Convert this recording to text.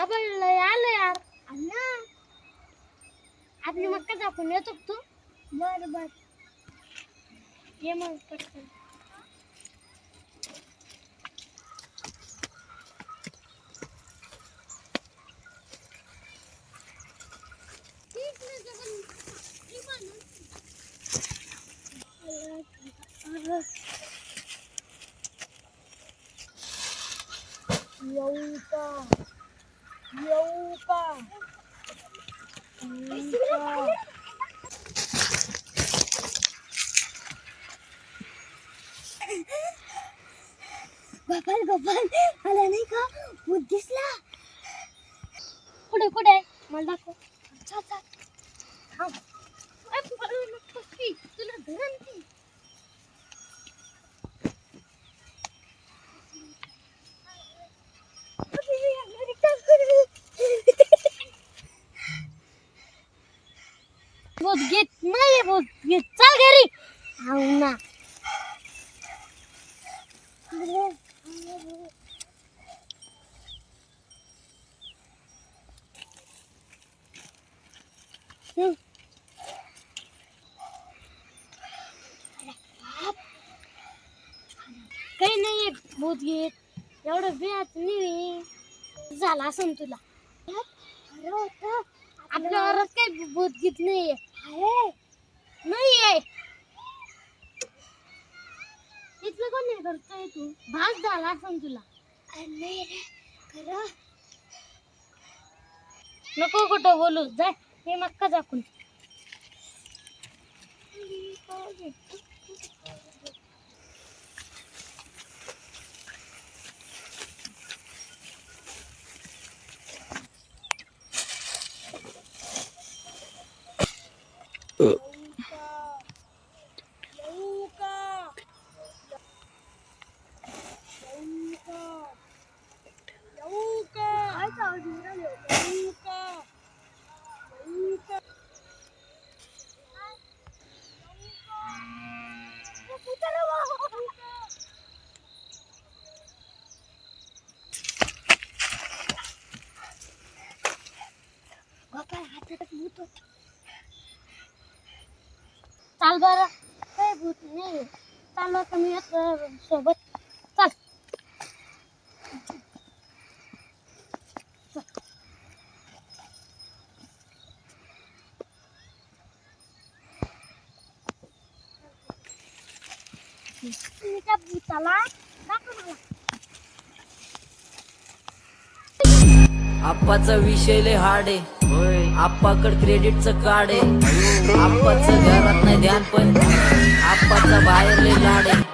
आपण आलो यार. अण्णा आपली मक्का दाखवून येतो का तू? बर बर ये मग पटकन. येऊ का येऊ का गोपाल गोपाल मला नाही का भूत दिसला. कुठे कुठे मला दाखव. चल चल थांब. तुला धरण ती भूत घेत नाही. भूत घेत चल घरी. हाव ना काही नाही भूत घेत एवढं बियात नाही झाला असं तुला. आपल्या घरात काही भूत घेत नाहीये. नाहीये इथलं कोण नाही करतोय. तू भास झाला असं तुला. नको कुठं बोलू जाय. हे मक्का दाखवून. चाल बरं काही भूत नाही. चाल कमी सोबत चल. त्या भूताला दाखव मला. आप्पाचा विषय लय हार्ड आहे. आप्पाकड क्रेडिटचं कार्ड आहे. आप्पाचं घरात नाही ध्यान पण आप्पाचा बाहेर लय लाड आहे.